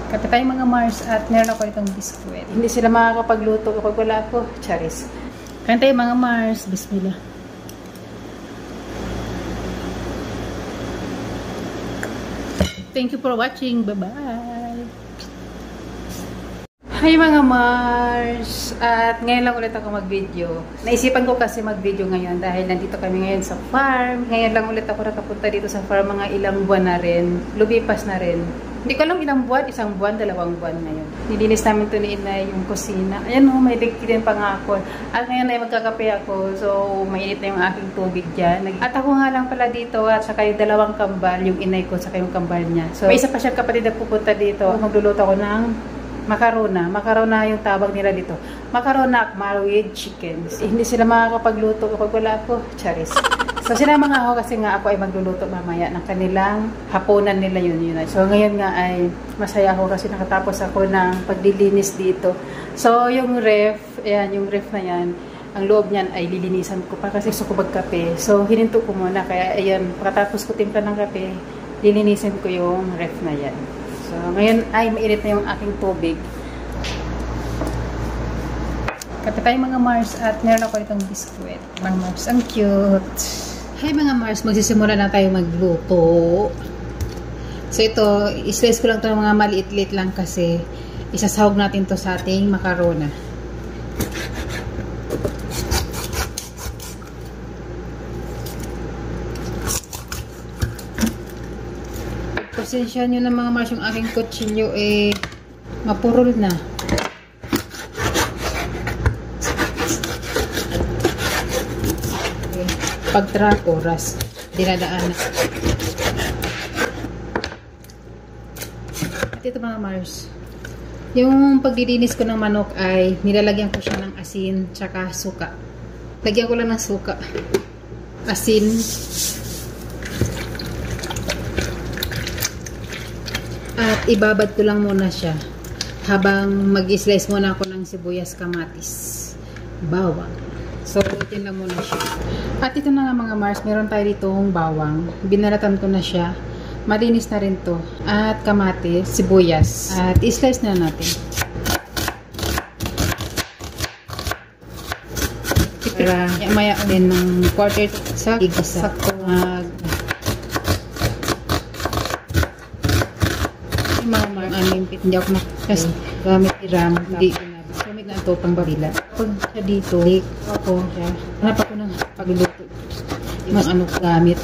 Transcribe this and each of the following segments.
Kape tayo mga Mars at meron ako itong biskuit. Hindi sila makakapagluto kapag wala ako. Charis. Kain tayo mga Mars. Bismillah. Thank you for watching. Bye-bye. Hi mga Mars! At ngayon lang ulit ako mag-video. Naisipan ko kasi mag-video ngayon dahil nandito kami ngayon sa farm. Ngayon lang ulit ako nakapunta dito sa farm, mga ilang buwan na rin. Lumipas na rin. Hindi ko alam ilang buwan, isang buwan, 2 buwan ngayon. Nilinis namin ito ni Inay yung kusina. Ayan o, may ligpirin pa nga ako. At ngayon ay magkakape ako, so mainit na yung aking tubig dyan. At ako nga lang pala dito at saka yung 2 kambal, yung Inay ko saka yung kambal niya. So may isa pa siyang kapatid na pupunta dito. Magluluto ako ng macarona. Macarona yung tawag nila dito. Macarona with chicken. Hindi sila makakapagluto kapag wala ako. Charis. So sinama nga ako kasi nga ako ay magluluto mamaya ng kanilang hapunan nila yun. So ngayon nga ay masaya ako kasi nakatapos ako ng paglilinis dito. So yung ref, ayan, yung ref na yan, ang loob niyan ay lilinisan ko pa kasi gusto ko magkape. So hininto ko muna. Kaya ayan, pagkatapos ko timpla ng kape, lilinisin ko yung ref na yan. So, ngayon ay mainit na yung aking tubig. Kape tayo mga Mars at meron ako itong biskuit. Mga Mars, ang cute. Hi mga Mars, magsisimula na tayo magluto. So ito, islice ko lang ito ng mga maliit-liit lang kasi isasahog natin to sa ating macarona. Pasensya nyo na mga Mars, yung aking kutsilyo eh mapurol na. Okay. Pag-track oras, dinadaan na. At ito mga Mars, yung paglilinis ko ng manok ay nilalagyan ko siya ng asin tsaka suka. Lagyan ko lang ng suka, asin, at ibabad ko lang muna siya habang mag-slice muna ako ng sibuyas, kamatis, bawang. So, itin lang muna siya. At ito na nga mga Mars, meron tayo ditong bawang. Binalatan ko na siya. Malinis na rin to. At kamatis, sibuyas. At i-slice na natin. Para maya din ng quarter sa igisa. Hindi ako kasi gamit iram, hindi ginabit. Gamit na ito pang babila. Pag siya dito, ako siya. Hanap ako ng pagluluto. Mas ano gamit.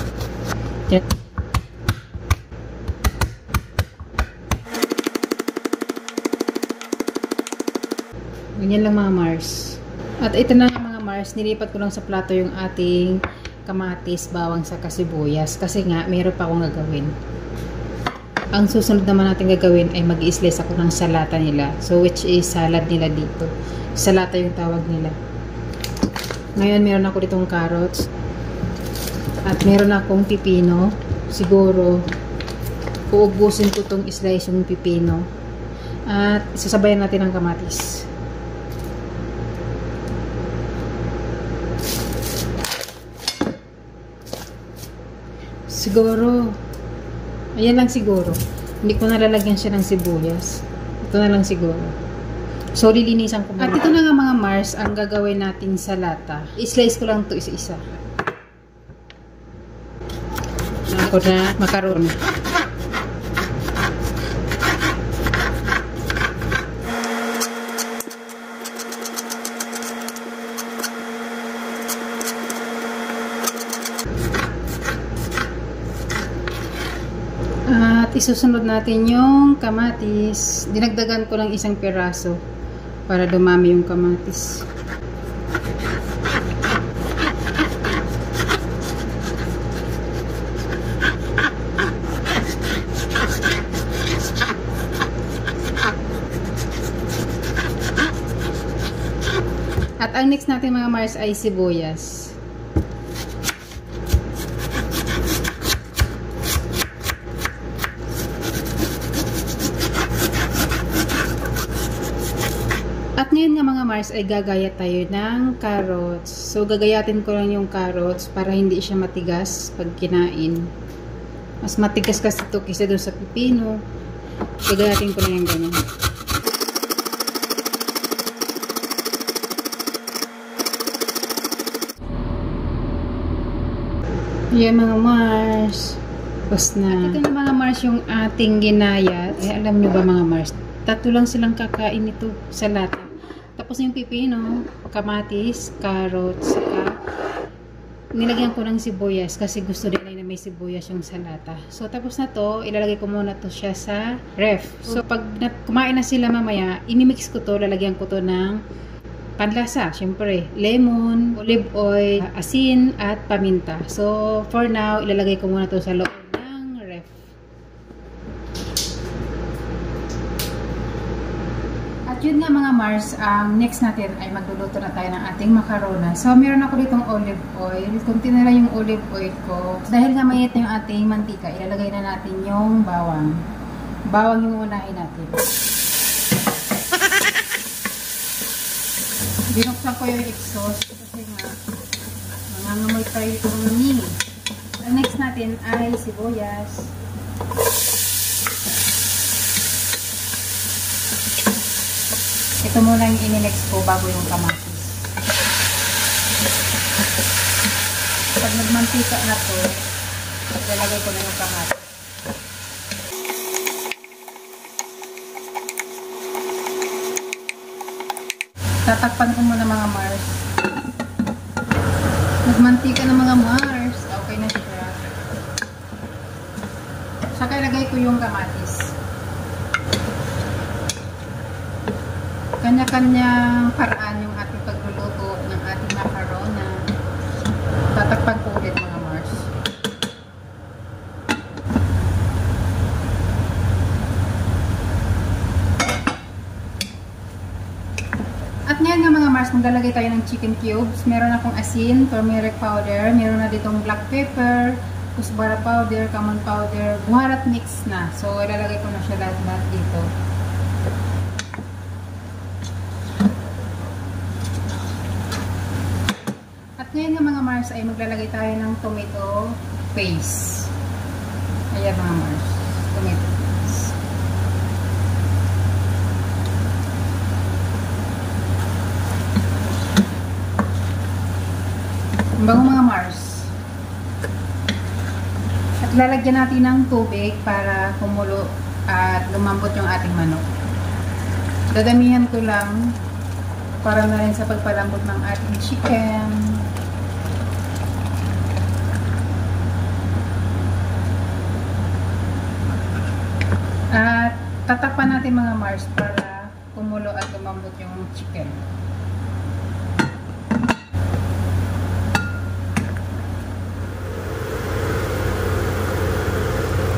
Ganyan lang mga Mars. At ito na mga Mars, nilipat ko lang sa plato yung ating kamatis, bawang sa kasibuyas. Kasi nga, mayroon pa akong gagawin. Ang susunod naman natin gagawin ay mag-i-slice ako ng salata nila. So, which is salad nila dito. Salata yung tawag nila. Ngayon, meron ako ditong carrots. At meron akong pipino. Siguro, uubusin ko itong slice yung pipino. At isasabayan natin ang kamatis. Siguro, ayan lang siguro. Hindi ko nalalagyan siya ng sibuyas. Ito na lang siguro. So, lilinisan ko muna. At ito na nga mga Mars, ang gagawin natin salata. I-slice ko lang ito isa-isa. Ako na macaron. At isusunod natin yung kamatis. Dinagdagan ko lang 1 piraso para dumami yung kamatis. At ang next natin mga Mars ay sibuyas. At ngayon nga mga Mars ay gagayat tayo ng carrots. So gagayatin ko lang yung carrots para hindi siya matigas pag kinain. Mas matigas kasi ito kaysa doon sa pipino. Gagayatin ko na yung ganyan. Yan mga Mars. Tapos na. At ito na mga Mars yung ating ginayat. Eh, alam nyo ba mga Mars? 3 lang silang kakain nito sa lata. Tapos yung pipino, kamatis, carrots, saka nilagyan ko ng sibuyas kasi gusto nila na may sibuyas yung sa lata. So tapos na to, ilalagay ko muna to siya sa ref. So pag kumain na sila mamaya, imimix ko to, lalagyan ko to ng panlasa, syempre, lemon, olive oil, asin, at paminta. So, for now, ilalagay ko muna to sa loob ng ref. At yun nga mga Mars, ang next natin ay magluluto na tayo ng ating macarona. So, meron ako ditong olive oil. Kunti na lang yung olive oil ko. Dahil nga mayit na yung ating mantika, ilalagay na natin yung bawang. Bawang yung unahin natin. Binuksan ko yung exhaust kasi nga nangangamoy tayo itong ni. Ang next natin ay sibuyas. Ito muna yung ininex ko bago yung kamatis. Pag nagmantika na to, ilalagay ko na yung kamatis. Tatakpan ko muna mga Mars. Nagmantika na mga Mars. Okay na siya. Saka ilagay ko yung kamatis. Kanya-kanyang paraan yung ating pagluluto ng ating macarona. Tatakpan ko ulit mga Mars. At ngayon nga mga Mars, maglalagay tayo ng chicken cubes. Meron akong asin, turmeric powder, meron na ditong black pepper, kusbara powder, common powder, buharat mix na. So, ilalagay ko na siya lahat dito. At ngayon nga mga Mars, ay maglalagay tayo ng tomato paste. Ayan mga Mars, tomato paste. Bago mga Mars. At lalagyan natin ng tubig para kumulo at lumambot yung ating manok. Dadamihan ko lang para na rin sa pagpalambot ng ating chicken. At tatakpan natin mga Mars para kumulo at lumambot yung chicken.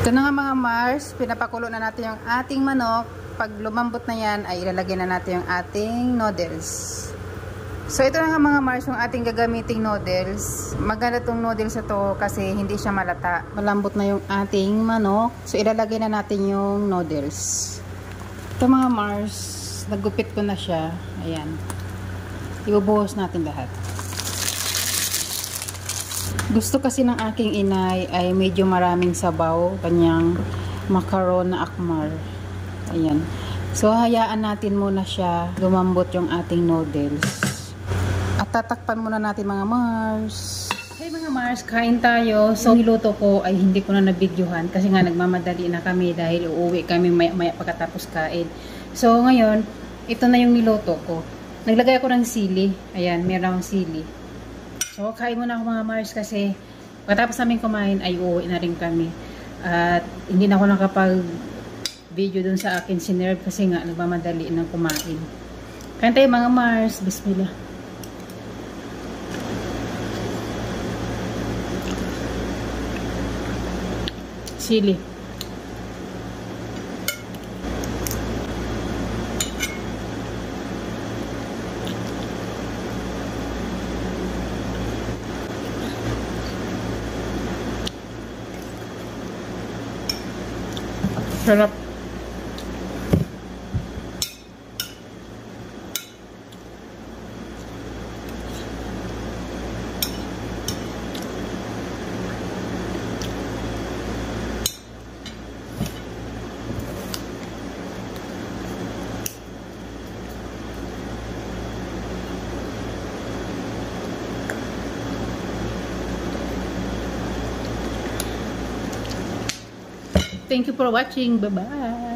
Ito na nga mga Mars, pinapakulo na natin yung ating manok. Pag lumambot na yan, ay ilalagay na natin yung ating noodles. So ito na nga mga Mars, yung ating gagamiting noodles. Maganda tong noodles ito kasi hindi siya malata. Malambot na yung ating manok. So ilalagay na natin yung noodles. Ito mga Mars, nagupit ko na siya. Ayan. Ibubuhos natin lahat. Gusto kasi ng aking inay ay medyo maraming sabaw, kanyang macarona akmar. Ayan. So, hayaan natin muna siya lumambot yung ating noodles. At tatakpan muna natin mga Mars. Hey mga Mars, kain tayo. So, niluto ko ay hindi ko na nabidyohan kasi nga nagmamadali na kami dahil uuwi kami maya pagkatapos kain. So, ngayon, ito na yung niluto ko. Naglagay ako ng sili. Ayan, meron akong sili. So, kain muna ako mga Mars kasi pagkatapos namin kumain ay uuwi na rin kami. At hindi na ako nakapag-video dun sa akin sinerve kasi nga nagmamadali ng kumain. Kain tayo mga Mars. Bismillah. Sili. Sarap. Thank you for watching. Bye-bye.